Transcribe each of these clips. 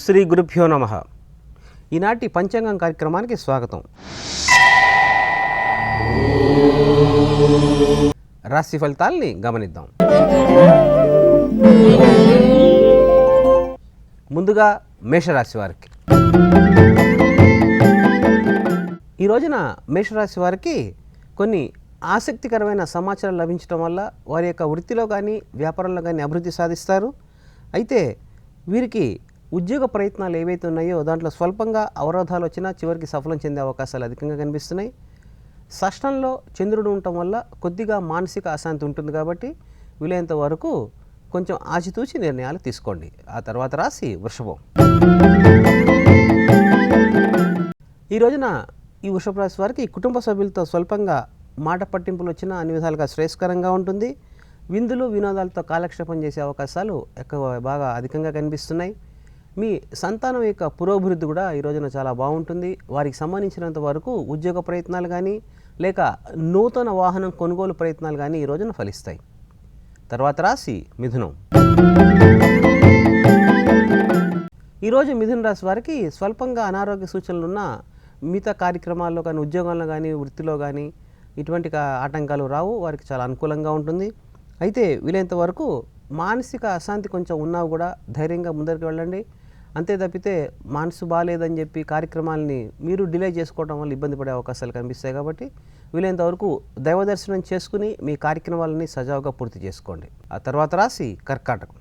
శ్రీ గురుభ్యో నమః. ఈనాటి పంచాంగం కార్యక్రమానికి స్వాగతం. రాశి ఫలితాల్ని గమనిద్దాం. ముందుగా మేషరాశి వారికి. ఈ రోజున మేషరాశి వారికి కొన్ని ఆసక్తికరమైన సమాచారం లభించడం వల్ల వారి యొక్క వృత్తిలో కానీ వ్యాపారంలో కానీ అభివృద్ధి సాధిస్తారు. అయితే వీరికి ఉద్యోగ ప్రయత్నాలు ఏవైతే ఉన్నాయో దాంట్లో స్వల్పంగా అవరోధాలు వచ్చినా చివరికి సఫలం చెందే అవకాశాలు అధికంగా కనిపిస్తున్నాయి. షష్టంలో చంద్రుడు ఉండటం వల్ల కొద్దిగా మానసిక అశాంతి ఉంటుంది కాబట్టి వీలైనంత వరకు కొంచెం ఆచితూచి నిర్ణయాలు తీసుకోండి. ఆ తర్వాత రాశి వృషభం. ఈ రోజున ఈ వృషభ రాశి వారికి కుటుంబ సభ్యులతో స్వల్పంగా మాట పట్టింపులు వచ్చినా అన్ని విధాలుగా శ్రేయస్కరంగా ఉంటుంది. విందులు వినోదాలతో కాలక్షేపం చేసే అవకాశాలు బాగా అధికంగా కనిపిస్తున్నాయి. మీ సంతానం యొక్క పురోభివృద్ధి కూడా ఈ రోజున చాలా బాగుంటుంది. వారికి సంబంధించినంత వరకు ఉద్యోగ ప్రయత్నాలు కానీ లేక నూతన వాహనం కొనుగోలు ప్రయత్నాలు కానీ ఈ రోజున ఫలిస్తాయి. తర్వాత రాశి మిథునం. ఈరోజు మిథున రాశి వారికి స్వల్పంగా అనారోగ్య సూచనలు ఉన్న మిగతా కార్యక్రమాల్లో కానీ ఉద్యోగాల్లో కానీ వృత్తిలో కానీ ఇటువంటి ఆటంకాలు రావు. వారికి చాలా అనుకూలంగా ఉంటుంది. అయితే వీలైనంత వరకు మానసిక అశాంతి కొంచెం ఉన్నా కూడా ధైర్యంగా ముందరికి వెళ్ళండి. అంతే తప్పితే మనసు బాగాలేదని చెప్పి కార్యక్రమాలని మీరు డిలే చేసుకోవడం వల్ల ఇబ్బంది పడే అవకాశాలు కనిపిస్తాయి. కాబట్టి వీలైనంత వరకు దైవ దర్శనం చేసుకుని మీ కార్యక్రమాలని సజావుగా పూర్తి చేసుకోండి. ఆ తర్వాత రాశి కర్కాటకం.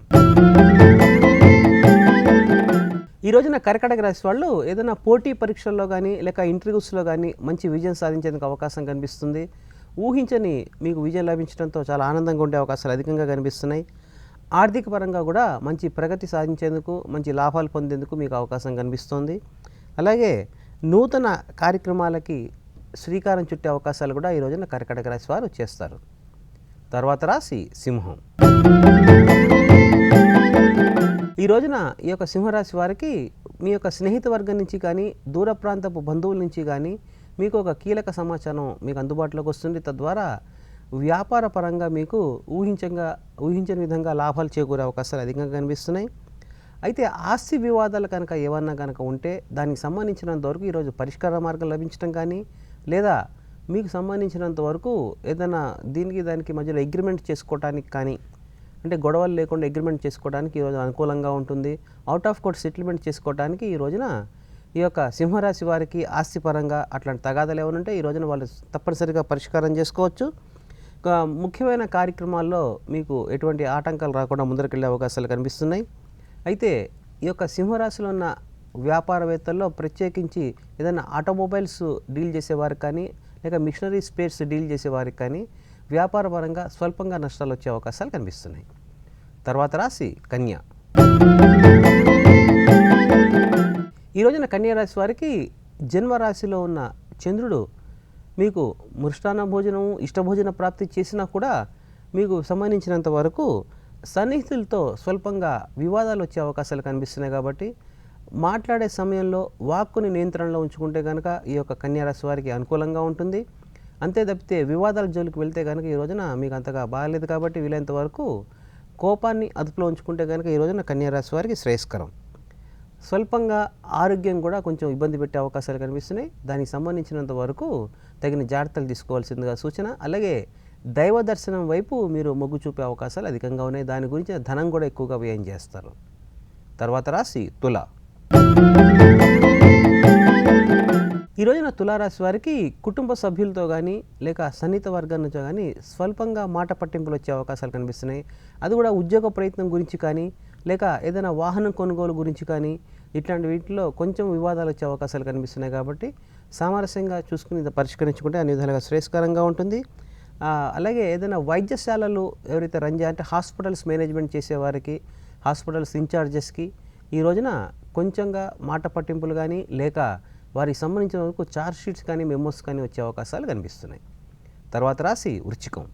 ఈ రోజున కర్కాటక రాశి వాళ్ళు ఏదైనా పోటీ పరీక్షల్లో కానీ లేక ఇంటర్వ్యూస్లో కానీ మంచి విజయం సాధించేందుకు అవకాశం కనిపిస్తుంది. ఊహించని మీకు విజయం లభించడంతో చాలా ఆనందంగా ఉండే అవకాశాలు అధికంగా కనిపిస్తున్నాయి. ఆర్థిక పరంగా కూడా మంచి ప్రగతి సాధించేందుకు మంచి లాభాలు పొందేందుకు మీకు అవకాశం కనిపిస్తోంది. అలాగే నూతన కార్యక్రమాలకి శ్రీకారం చుట్టే అవకాశాలు కూడా ఈ రోజున కర్కాటక రాశి వారు చేస్తారు. తర్వాత రాశి సింహం. ఈ రోజున ఈ యొక్క సింహరాశి వారికి మీ యొక్క స్నేహిత వర్గం నుంచి కానీ దూర ప్రాంతపు బంధువుల నుంచి కానీ మీకు ఒక కీలక సమాచారం మీకు అందుబాటులోకి వస్తుంది. తద్వారా వ్యాపార పరంగా మీకు ఊహించని విధంగా లాభాలు చేకూరే అవకాశాలు అధికంగా కనిపిస్తున్నాయి. అయితే ఆస్తి వివాదాలు కనుక ఏమన్నా కనుక ఉంటే దానికి సంబంధించినంత వరకు ఈరోజు పరిష్కార మార్గం లభించడం కానీ లేదా మీకు సంబంధించినంత వరకు ఏదైనా దానికి మధ్యలో అగ్రిమెంట్ చేసుకోవడానికి కానీ అంటే గొడవలు లేకుండా అగ్రిమెంట్ చేసుకోవడానికి ఈరోజు అనుకూలంగా ఉంటుంది. అవుట్ ఆఫ్ కోర్ట్ సెటిల్మెంట్ చేసుకోవడానికి ఈ రోజున ఈ యొక్క సింహరాశి వారికి ఆస్తిపరంగా అట్లాంటి తగాదాలు ఏమైనా ఉంటే ఈ రోజున వాళ్ళు తప్పనిసరిగా పరిష్కారం చేసుకోవచ్చు. ముఖ్యమైన కార్యక్రమాల్లో మీకు ఎటువంటి ఆటంకాలు రాకుండా ముందరికెళ్ళే అవకాశాలు కనిపిస్తున్నాయి. అయితే ఈ యొక్క సింహరాశిలో ఉన్న వ్యాపారవేత్తల్లో ప్రత్యేకించి ఏదైనా ఆటోమొబైల్స్ డీల్ చేసేవారికి కానీ లేక మిషనరీ స్పేర్స్ డీల్ చేసేవారికి కానీ వ్యాపారపరంగా స్వల్పంగా నష్టాలు వచ్చే అవకాశాలు కనిపిస్తున్నాయి. తర్వాత రాశి కన్య. ఈ రోజున కన్యా రాశి వారికి జన్మరాశిలో ఉన్న చంద్రుడు మీకు మృష్టాన్న భోజనం ఇష్టభోజన ప్రాప్తి చేసినా కూడా మీకు సంబంధించినంత వరకు సన్నిహితులతో స్వల్పంగా వివాదాలు వచ్చే అవకాశాలు కనిపిస్తున్నాయి. కాబట్టి మాట్లాడే సమయంలో వాక్కుని నియంత్రణలో ఉంచుకుంటే కనుక ఈ యొక్క కన్యా రాశి వారికి అనుకూలంగా ఉంటుంది. అంతే తప్పితే వివాదాల జోలికి వెళ్తే కనుక ఈ రోజున మీకు అంతగా బాగాలేదు. కాబట్టి వీలైనంత వరకు కోపాన్ని అదుపులో ఉంచుకుంటే కనుక ఈ రోజున కన్యా రాశి వారికి శ్రేయస్కరం. స్వల్పంగా ఆరోగ్యం కూడా కొంచెం ఇబ్బంది పెట్టే అవకాశాలు కనిపిస్తున్నాయి. దానికి సంబంధించినంత వరకు తగిన జాగ్రత్తలు తీసుకోవాల్సిందిగా సూచన. అలాగే దైవ దర్శనం వైపు మీరు మొగ్గు చూపే అవకాశాలు అధికంగా ఉన్నాయి. దాని గురించి ధనం కూడా ఎక్కువగా వ్యయం చేస్తారు. తర్వాత రాశి తుల. ఈ రోజున తులారాశి వారికి కుటుంబ సభ్యులతో కానీ లేక సన్నిహిత వర్గం నుంచో కానీ స్వల్పంగా మాట పట్టింపులు వచ్చే అవకాశాలు కనిపిస్తున్నాయి. అది కూడా ఉద్యోగ ప్రయత్నం గురించి కానీ లేక ఏదైనా వాహనం కొనుగోలు గురించి కానీ ఇట్లాంటి వీటిలో కొంచెం వివాదాలు వచ్చే అవకాశాలు కనిపిస్తున్నాయి. కాబట్టి సామరస్యంగా చూసుకుని పరిష్కరించుకుంటే అన్ని విధాలుగా శ్రేయస్కరంగా ఉంటుంది. అలాగే ఏదైనా వైద్యశాలలు ఎవరైతే అంటే హాస్పిటల్స్ మేనేజ్మెంట్ చేసేవారికి హాస్పిటల్స్ ఇన్ఛార్జెస్కి ఈ రోజున కొంచెంగా మాట పట్టింపులు కానీ లేక వారికి సంబంధించిన వరకు చార్జ్ షీట్స్ కానీ మెమోస్ కానీ వచ్చే అవకాశాలు కనిపిస్తున్నాయి. తర్వాత రాశి వృశ్చికం.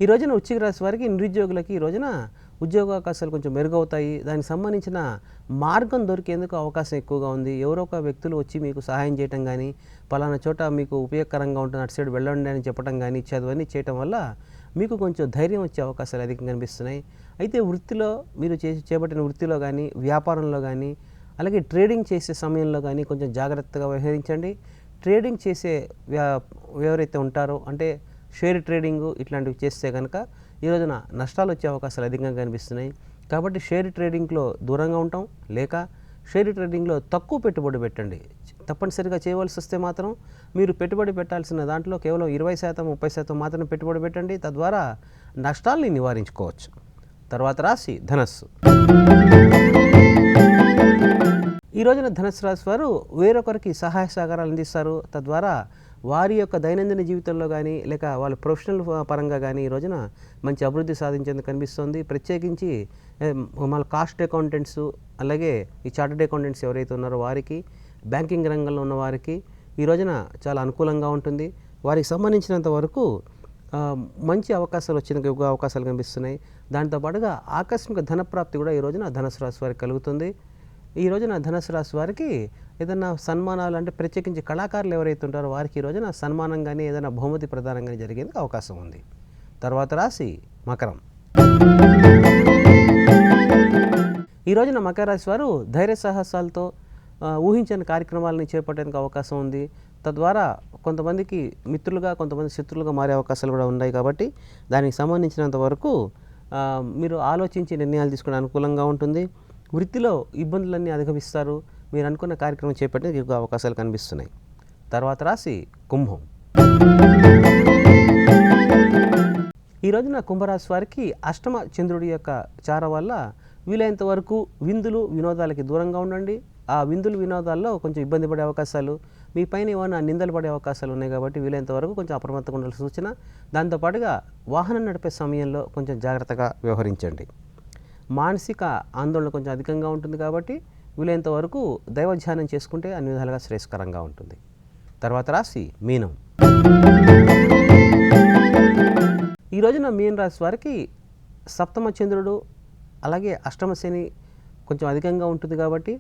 ఈ రోజున వృశ్చిక రాశి వారికి నిరుద్యోగులకి ఈ రోజున ఉద్యోగావకాశాలు కొంచెం మెరుగవుతాయి. దానికి సంబంధించిన మార్గం దొరికేందుకు అవకాశం ఎక్కువగా ఉంది. ఎవరో ఒక వ్యక్తులు వచ్చి మీకు సహాయం చేయటం కానీ పలానా చోట మీకు ఉపయోగకరంగా ఉంటుంది, అటు సైడ్ వెళ్ళండి అని చెప్పడం కానీ చదువని చేయటం వల్ల మీకు కొంచెం ధైర్యం వచ్చే అవకాశాలు అధికంగా కనిపిస్తున్నాయి. అయితే వృత్తిలో మీరు చేపట్టిన వృత్తిలో కానీ, వ్యాపారంలో కానీ, అలాగే ట్రేడింగ్ చేసే సమయంలో కానీ కొంచెం జాగ్రత్తగా వ్యవహరించండి. ట్రేడింగ్ చేసే ఎవరైతే ఉంటారో అంటే షేర్ ట్రేడింగు ఇట్లాంటివి చేస్తే కనుక ఈ రోజున నష్టాలు వచ్చే అవకాశాలు అధికంగా కనిపిస్తున్నాయి. కాబట్టి షేర్ ట్రేడింగ్లో దూరంగా ఉంటాం, లేక షేర్ ట్రేడింగ్లో తక్కువ పెట్టుబడి పెట్టండి. తప్పనిసరిగా చేయవలసి వస్తే మాత్రం మీరు పెట్టుబడి పెట్టాల్సిన దాంట్లో కేవలం 20%, 30% మాత్రం పెట్టుబడి పెట్టండి. తద్వారా నష్టాల్ని నివారించుకోవచ్చు. తర్వాత రాశి ధనస్సు. ఈ రోజున ధనుసు రాశి వారు వేరొకరికి సహాయ సహకారాలు అందిస్తారు. తద్వారా వారి యొక్క దైనందిన జీవితంలో కానీ లేక వాళ్ళ ప్రొఫెషనల్ పరంగా కానీ ఈ రోజున మంచి అభివృద్ధి సాధించేందుకు కనిపిస్తుంది. ప్రత్యేకించి మన కాస్ట్ అకౌంటెంట్స్, అలాగే ఈ చార్టెడ్ అకౌంటెంట్స్ ఎవరైతే ఉన్నారో వారికి, బ్యాంకింగ్ రంగంలో ఉన్న వారికి ఈ రోజున చాలా అనుకూలంగా ఉంటుంది. వారికి సంబంధించినంత వరకు మంచి అవకాశాలు వచ్చేందుకు అవకాశాలు కనిపిస్తున్నాయి. దాంతోపాటుగా ఆకస్మిక ధనప్రాప్తి కూడా ఈ రోజున ధనుసు రాశి వారికి కలుగుతుంది. ఈ రోజున ధనుసు రాశి వారికి ఏదైనా సన్మానాలు అంటే ప్రత్యేకించి కళాకారులు ఎవరైతే ఉంటారో వారికి ఈ రోజున సన్మానం కానీ ఏదైనా బహుమతి ప్రదానం కానీ జరిగేందుకు అవకాశం ఉంది. తర్వాత రాశి మకరం. ఈ రోజున మకర రాశి వారు ధైర్య సాహసాలతో ఊహించని కార్యక్రమాలను చేపట్టేందుకు అవకాశం ఉంది. తద్వారా కొంతమందికి మిత్రులుగా, కొంతమంది శత్రులుగా మారే అవకాశాలు కూడా ఉన్నాయి. కాబట్టి దానికి సంబంధించినంత వరకు మీరు ఆలోచించి నిర్ణయాలు తీసుకునే అనుకూలంగా ఉంటుంది. వృత్తిలో ఇబ్బందులన్నీ అధిగమిస్తారు. మీరు అనుకున్న కార్యక్రమం చేపట్టే ఎక్కువ అవకాశాలు కనిపిస్తున్నాయి. తర్వాత రాశి కుంభం. ఈ రోజున కుంభరాశి వారికి అష్టమ చంద్రుడి యొక్క చార వల్ల వీలైనంత వరకు విందులు వినోదాలకి దూరంగా ఉండండి. ఆ విందులు వినోదాల్లో కొంచెం ఇబ్బంది పడే అవకాశాలు, మీ పైన ఏమైనా నిందలు పడే అవకాశాలు ఉన్నాయి. కాబట్టి వీలైనంత వరకు కొంచెం అప్రమత్తంగా ఉండాల్సిన సూచన. దాంతోపాటుగా వాహనం నడిపే సమయంలో కొంచెం జాగ్రత్తగా వ్యవహరించండి. మానసిక ఆందోళన కొంచెం అధికంగా ఉంటుంది. కాబట్టి వీలైనంత వరకు దైవ ధ్యానం చేసుకుంటే అన్ని విధాలుగా శ్రేయస్కరంగా ఉంటుంది. తర్వాత రాశి మీనం. ఈ రోజున మీన రాశి వారికి సప్తమ చంద్రుడు అలాగే అష్టమ శని కొంచెం అధికంగా ఉంటుంది. కాబట్టి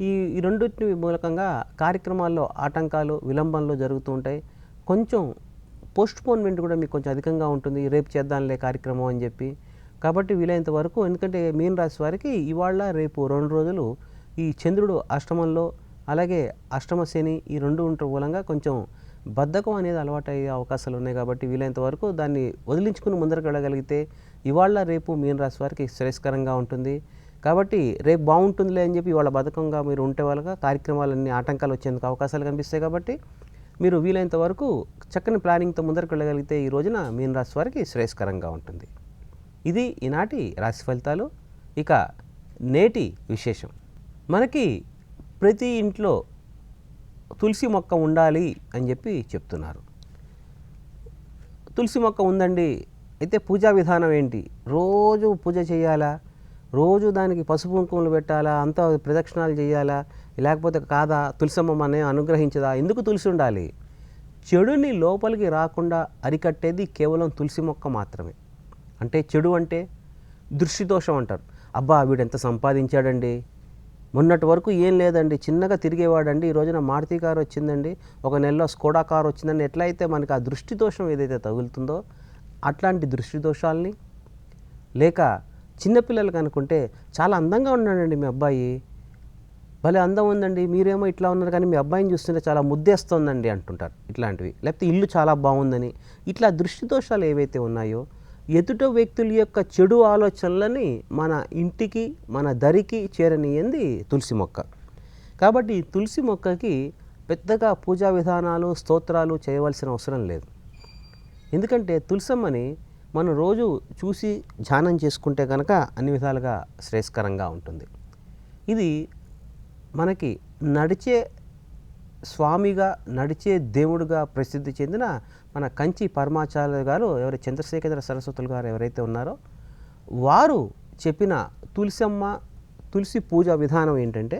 ఈ రెండింటి మూలకంగా కార్యక్రమాల్లో ఆటంకాలు, విలంబంలో జరుగుతూ ఉంటాయి. కొంచెం పోస్ట్పోన్మెంట్ కూడా మీకు కొంచెం అధికంగా ఉంటుంది. రేపు చేద్దాంలే కార్యక్రమం అని చెప్పి. కాబట్టి వీలైనంత వరకు, ఎందుకంటే మీన రాశి వారికి ఇవాళ రేపు 2 రోజులు ఈ చంద్రుడు అష్టమంలో అలాగే అష్టమ శని ఈ రెండు ఉండటం మూలంగా కొంచెం బద్ధకం అనేది అలవాటు అయ్యే అవకాశాలు ఉన్నాయి. కాబట్టి వీలైనంత వరకు దాన్ని వదిలించుకుని ముందరకు వెళ్ళగలిగితే ఇవాళ రేపు మీన రాశి వారికి శ్రేయస్కరంగా ఉంటుంది. కాబట్టి రేపు బాగుంటుందిలే అని చెప్పి ఇవాళ బద్ధకంగా మీరు ఉంటే వాళ్ళగా కార్యక్రమాలన్నీ ఆటంకాలు వచ్చేందుకు అవకాశాలు కనిపిస్తాయి. కాబట్టి మీరు వీలైనంత వరకు చక్కని ప్లానింగ్తో ముందరకు వెళ్ళగలిగితే ఈ రోజున మీన రాశి వారికి శ్రేయస్కరంగా ఉంటుంది. ఇది ఈనాటి రాశి ఫలితాలు. ఇక నేటి విశేషం, మనకి ప్రతి ఇంట్లో తులసి మొక్క ఉండాలి అని చెప్పి చెప్తున్నారు. తులసి మొక్క ఉందండి, అయితే పూజా విధానం ఏంటి? రోజు పూజ చేయాలా? రోజు దానికి పసుపు కుంకుమలు పెట్టాలా? అంతా ప్రదక్షిణాలు చేయాలా? లేకపోతే కాదా? తులసమ్మ మన అనుగ్రహించదా? ఎందుకు తులసి ఉండాలి? చెడుని లోపలికి రాకుండా అరికట్టేది కేవలం తులసి మొక్క మాత్రమే. అంటే చెడు అంటే దృష్టి దోషం అంటారు. అబ్బా వీడెంత సంపాదించాడండి, మొన్నటి వరకు ఏం లేదండి, చిన్నగా తిరిగేవాడండి, ఈ రోజున మారుతి కారు వచ్చిందండి, ఒక నెలలో స్కోడా కారు వచ్చిందండి. ఎట్లయితే మనకి ఆ దృష్టి దోషం ఏదైతే తగులుతుందో అట్లాంటి దృష్టి దోషాలని, లేక చిన్నపిల్లలకు అనుకుంటే చాలా అందంగా ఉన్నాడండి మీ అబ్బాయి, భలే అందం ఉందండి, మీరేమో ఇట్లా ఉన్నారు కానీ మీ అబ్బాయిని చూస్తుంటే చాలా ముద్దేస్తోందండి అంటుంటారు. ఇట్లాంటివి. లేకపోతే ఇల్లు చాలా బాగుందని, ఇట్లా దృష్టి దోషాలు ఏవైతే ఉన్నాయో ఎదుట వ్యక్తుల యొక్క చెడు ఆలోచనలని మన ఇంటికి, మన దరికి చేరనియంది తులసి మొక్క. కాబట్టి తులసి మొక్కకి పెద్దగా పూజా విధానాలు, స్తోత్రాలు చేయవలసిన అవసరం లేదు. ఎందుకంటే తులసమ్మని మనం రోజు చూసి ధ్యానం చేసుకుంటే కనుక అన్ని విధాలుగా శ్రేయస్కరంగా ఉంటుంది. ఇది మనకి నడిచే స్వామిగా, నడిచే దేవుడుగా ప్రసిద్ధి చెందిన మన కంచి పరమాచార్య గారు, ఎవరు చంద్రశేఖర సరస్వతులు గారు ఎవరైతే ఉన్నారో వారు చెప్పిన తులసమ్మ తులసి పూజ విధానం ఏంటంటే,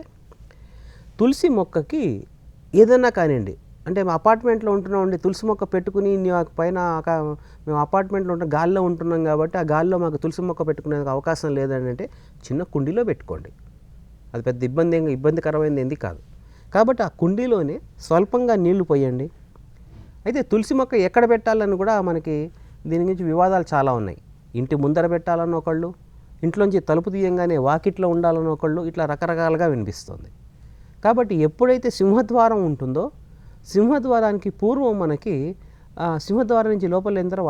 తులసి మొక్కకి ఏదన్నా కానివ్వండి, అంటే మేము అపార్ట్మెంట్లో ఉంటున్నామండి, తులసి మొక్క పెట్టుకుని పైన మేము అపార్ట్మెంట్లో ఉంటున్న గాలిలో ఉంటున్నాం కాబట్టి ఆ గాలిలో మాకు తులసి మొక్క పెట్టుకునేందుకు అవకాశం లేదని అంటే చిన్న కుండీలో పెట్టుకోండి. అది పెద్ద ఇబ్బందికరమైనది ఏంది కాదు. కాబట్టి ఆ కుండీలోనే స్వల్పంగా నీళ్లు పోయండి. అయితే తులసి మొక్క ఎక్కడ పెట్టాలని కూడా మనకి దీని గురించి వివాదాలు చాలా ఉన్నాయి. ఇంటి ముందర పెట్టాలని ఒకళ్ళు, ఇంట్లోంచి తలుపు తీయంగానే వాకిట్లో ఉండాలని ఒకళ్ళు, ఇట్లా రకరకాలుగా వినిపిస్తుంది. కాబట్టి ఎప్పుడైతే సింహద్వారం ఉంటుందో సింహద్వారానికి పూర్వం మనకి సింహద్వారం నుంచి లోపల ఎందరో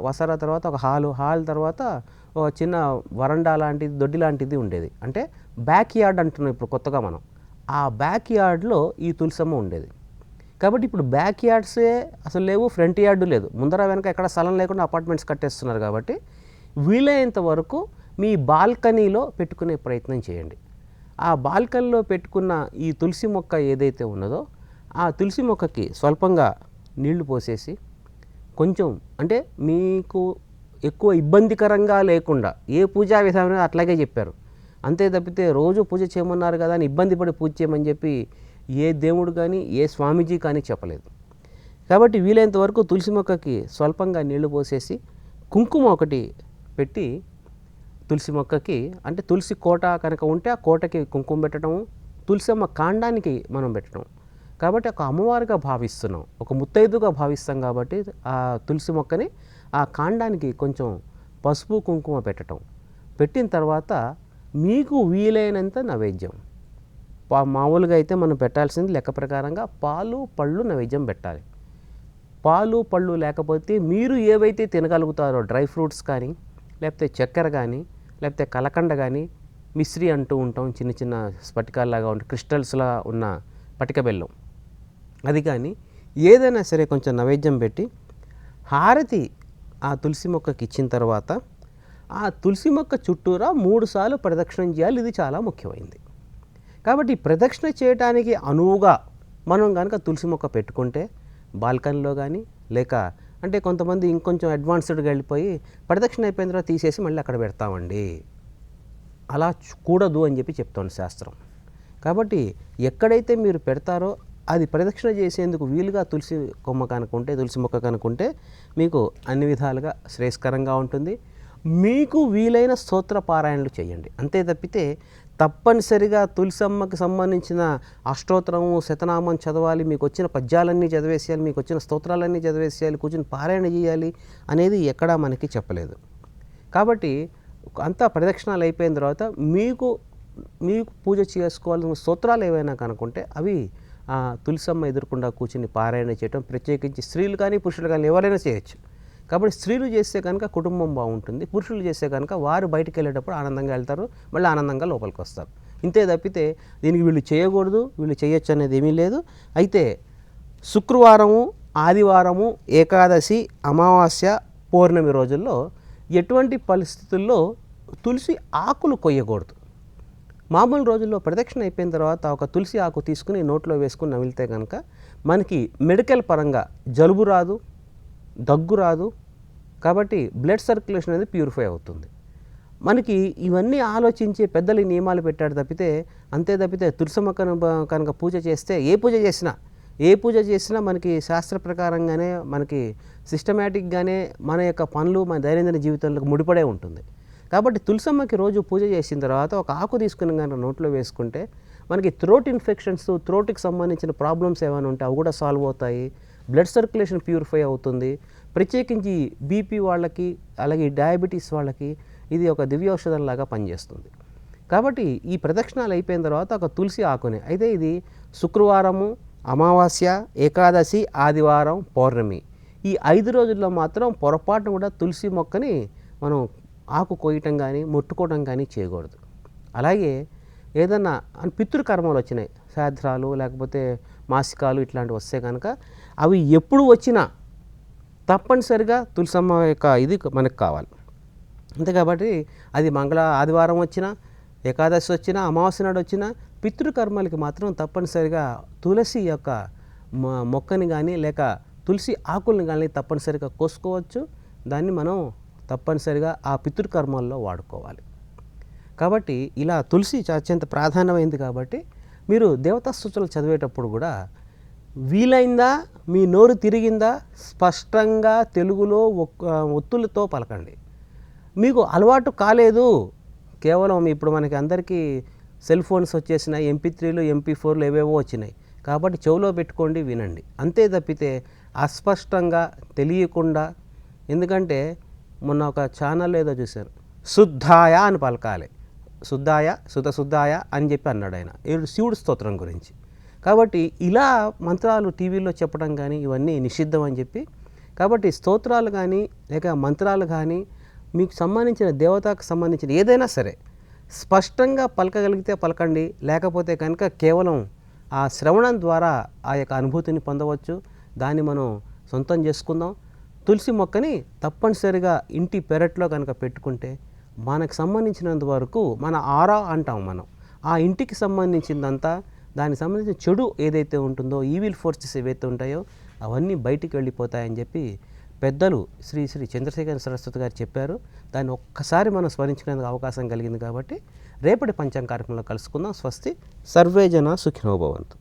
వసారా తర్వాత ఒక హాల్ తర్వాత ఒక చిన్న వరండా లాంటిది, దొడ్డి లాంటిది ఉండేది. అంటే బ్యాక్ యార్డ్ అంటున్నాం ఇప్పుడు కొత్తగా మనం. ఆ బ్యాక్ యార్డ్లో ఈ తులసమ్మ ఉండేది. కాబట్టి ఇప్పుడు బ్యాక్ యార్డ్సే అసలు లేవు, ఫ్రంట్ యార్డు లేదు, ముందర వెనక ఎక్కడ స్థలం లేకుండా అపార్ట్మెంట్స్ కట్టేస్తున్నారు. కాబట్టి వీలైనంత వరకు మీ బాల్కనీలో పెట్టుకునే ప్రయత్నం చేయండి. ఆ బాల్కనీలో పెట్టుకున్న ఈ తులసి మొక్క ఏదైతే ఉన్నదో ఆ తులసి మొక్కకి స్వల్పంగా నీళ్లు పోసేసి, కొంచెం అంటే మీకు ఎక్కువ ఇబ్బందికరంగా లేకుండా, ఏ పూజా విధానం అట్లాగే చెప్పారు, అంతే తప్పితే రోజు పూజ చేయమన్నారు కదా అని ఇబ్బంది పడి పూజ చేయమని చెప్పి ఏ దేవుడు కానీ ఏ స్వామీజీ కానీ చెప్పలేదు. కాబట్టి వీలైనంత వరకు తులసి మొక్కకి స్వల్పంగా నీళ్లు పోసేసి కుంకుమ ఒకటి పెట్టి తులసి మొక్కకి, అంటే తులసి కోట కనుక ఉంటే ఆ కోటకి కుంకుమ పెట్టడం, తులసమ్మ కాండానికి మనం పెట్టడం. కాబట్టి ఒక అమ్మవారిగా భావిస్తున్నాం, ఒక ముత్తైదుగా భావిస్తాం. కాబట్టి ఆ తులసి మొక్కని ఆ కాండానికి కొంచెం పసుపు కుంకుమ పెట్టడం. పెట్టిన తర్వాత మీకు వీలైనంత నైవేద్యం, మామూలుగా అయితే మనం పెట్టాల్సింది లెక్క ప్రకారంగా పాలు పళ్ళు నైవేద్యం పెట్టాలి. పాలు పళ్ళు లేకపోతే మీరు ఏవైతే తినగలుగుతారో, డ్రై ఫ్రూట్స్ కానీ, లేకపోతే చక్కెర కానీ, లేకపోతే కలకండ కానీ, మిశ్రీ అంటూ ఉంటాం, చిన్న చిన్న స్ఫటికాల్లాగా ఉంటే క్రిస్టల్స్లా ఉన్న పటిక బెల్లం, అది కానీ ఏదైనా సరే కొంచెం నైవేద్యం పెట్టి హారతి ఆ తులసి మొక్కకి ఇచ్చిన తర్వాత ఆ తులసి మొక్క చుట్టూరా 3 సార్లు ప్రదక్షిణం చేయాలి. ఇది చాలా ముఖ్యమైనది. కాబట్టి ప్రదక్షిణ చేయడానికి అనువుగా మనం కనుక తులసి మొక్క పెట్టుకుంటే బాల్కనీలో కానీ, లేక అంటే కొంతమంది ఇంకొంచెం అడ్వాన్స్డ్గా వెళ్ళిపోయి ప్రదక్షిణ అయిపోయిన తర్వాత తీసేసి మళ్ళీ అక్కడ పెడతామండి, అలా కూడదు అని చెప్పి చెప్తోంది శాస్త్రం. కాబట్టి ఎక్కడైతే మీరు పెడతారో అది ప్రదక్షిణ చేసేందుకు వీలుగా తులసి కొమ్మ కనుకుంటే, తులసి మొక్క కనుకుంటే మీకు అన్ని విధాలుగా శ్రేయస్కరంగా ఉంటుంది. మీకు వీలైన స్తోత్ర పారాయణలు చేయండి. అంతే తప్పితే తప్పనిసరిగా తులసమ్మకి సంబంధించిన అష్టోత్తరము శతనామం చదవాలి, మీకు వచ్చిన పద్యాలన్నీ చదివేసేయాలి, మీకు వచ్చిన స్తోత్రాలన్నీ చదివేసేయాలి, కూర్చొని పారాయణ చేయాలి అనేది ఎక్కడా మనకి చెప్పలేదు. కాబట్టి అంతా ప్రదక్షిణాలు అయిపోయిన తర్వాత మీకు పూజ చేసుకోవాల్సిన స్తోత్రాలు ఏవైనా కనుకుంటే అవి తులసమ్మ ఎదురకుండా కూర్చుని పారాయణ చేయటం, ప్రత్యేకించి స్త్రీలు కానీ పురుషులు కానీ ఎవరైనా చేయొచ్చు. కాబట్టి స్త్రీలు చేస్తే కనుక కుటుంబం బాగుంటుంది, పురుషులు చేస్తే కనుక వారు బయటికి వెళ్ళేటప్పుడు ఆనందంగా వెళ్తారు, మళ్ళీ ఆనందంగా లోపలికి వస్తారు. ఇంతే తప్పితే దీనికి వీళ్ళు చేయకూడదు వీళ్ళు చేయొచ్చు అనేది ఏమీ లేదు. అయితే శుక్రవారము, ఆదివారము, ఏకాదశి, అమావాస్య, పౌర్ణమి రోజుల్లో ఎటువంటి పరిస్థితుల్లో తులసి ఆకులు కొయ్యకూడదు. మామూలు రోజుల్లో ప్రదక్షిణ అయిపోయిన తర్వాత ఒక తులసి ఆకు తీసుకుని నోట్లో వేసుకుని నమిలితే కనుక మనకి మెడికల్ పరంగా జలుబు రాదు, దగ్గు రాదు. కాబట్టి బ్లడ్ సర్క్యులేషన్ అనేది ప్యూరిఫై అవుతుంది. మనకి ఇవన్నీ ఆలోచించే పెద్దలు ఈ నియమాలు పెట్టాడు తప్పితే, అంతే తప్పితే తులసమ్మ కనుక పూజ చేస్తే ఏ పూజ చేసినా మనకి శాస్త్ర ప్రకారంగానే, మనకి సిస్టమేటిక్గానే మన యొక్క పనులు మన దైనందిన జీవితంలో ముడిపడే ఉంటుంది. కాబట్టి తులసమ్మకి రోజు పూజ చేసిన తర్వాత ఒక ఆకు తీసుకుని కనుక నోట్లో వేసుకుంటే మనకి థ్రోట్ ఇన్ఫెక్షన్స్, థ్రోట్కి సంబంధించిన ప్రాబ్లమ్స్ ఏమైనా ఉంటే అవి కూడా సాల్వ్ అవుతాయి, బ్లడ్ సర్క్యులేషన్ ప్యూరిఫై అవుతుంది. ప్రత్యేకించి బీపీ వాళ్ళకి, అలాగే డయాబెటీస్ వాళ్ళకి ఇది ఒక దివ్యౌషధంలాగా పనిచేస్తుంది. కాబట్టి ఈ ప్రదక్షిణాలు అయిపోయిన తర్వాత ఒక తులసి ఆకుని, అయితే ఇది శుక్రవారము, అమావాస్య, ఏకాదశి, ఆదివారం, పౌర్ణమి, ఈ 5 రోజుల్లో మాత్రం పొరపాటున కూడా తులసి మొక్కని మనం ఆకు కోయటం కానీ ముట్టుకోవడం కానీ చేయకూడదు. అలాగే ఏదన్నా పితృకర్మలు వచ్చినాయి, శ్రాద్ధాలు లేకపోతే మాసికాలు ఇట్లాంటివి వస్తే కనుక అవి ఎప్పుడు వచ్చినా తప్పనిసరిగా తులసమ్మ యొక్క ఇది మనకు కావాలి. అంతే కాబట్టి అది ఆదివారం వచ్చినా, ఏకాదశి వచ్చినా, అమావాస్య నాడు వచ్చినా పితృకర్మలకి మాత్రం తప్పనిసరిగా తులసి యొక్క మొక్కని కానీ లేక తులసి ఆకుల్ని కానీ తప్పనిసరిగా కోసుకోవచ్చు. దాన్ని మనం తప్పనిసరిగా ఆ పితృకర్మల్లో వాడుకోవాలి. కాబట్టి ఇలా తులసి అత్యంత ప్రాధాన్యమైంది. కాబట్టి మీరు దేవతా స్తుతులు చదివేటప్పుడు కూడా వీలైందా, మీ నోరు తిరిగిందా స్పష్టంగా తెలుగులో ఒత్తులతో పలకండి. మీకు అలవాటు కాలేదు, కేవలం ఇప్పుడు మనకి అందరికీ సెల్ ఫోన్స్ వచ్చేసినాయి, MP3లు MP4లు ఏవేవో వచ్చినాయి. కాబట్టి చెవులో పెట్టుకోండి, వినండి. అంతే తప్పితే అస్పష్టంగా తెలియకుండా, ఎందుకంటే మొన్న ఒక ఛానల్ ఏదో చూశాను, శుద్ధాయ అని పలకాలి, శుద్ధాయ శుద్ధాయ అని చెప్పి అన్నాడు ఆయన శివుడు స్తోత్రం గురించి. కాబట్టి ఇలా మంత్రాలు టీవీలో చెప్పడం కానీ ఇవన్నీ నిషిద్ధం అని చెప్పి, కాబట్టి స్తోత్రాలు కానీ లేక మంత్రాలు కానీ మీకు సంబంధించిన దేవతకు సంబంధించిన ఏదైనా సరే స్పష్టంగా పలకగలిగితే పలకండి, లేకపోతే కనుక కేవలం ఆ శ్రవణం ద్వారా ఆ యొక్క అనుభూతిని పొందవచ్చు. దాన్ని మనం సొంతం చేసుకుందాం. తులసి మొక్కని తప్పనిసరిగా ఇంటి పెరట్లో కనుక పెట్టుకుంటే మనకు సంబంధించినంత వరకు మన ఆరా అంటాం మనం, ఆ ఇంటికి సంబంధించిందంతా, దానికి సంబంధించిన చెడు ఏదైతే ఉంటుందో, ఈవిల్ ఫోర్సెస్ ఏవైతే ఉంటాయో అవన్నీ బయటికి వెళ్ళిపోతాయని చెప్పి పెద్దలు శ్రీ శ్రీ చంద్రశేఖర సరస్వతి గారు చెప్పారు. దాన్ని ఒక్కసారి మనం స్మరించుకునేందుకు అవకాశం కలిగింది. కాబట్టి రేపటి పంచాంగ కార్యక్రమంలో కలుసుకుందాం. స్వస్తి. సర్వే జన సుఖినో భవంతు.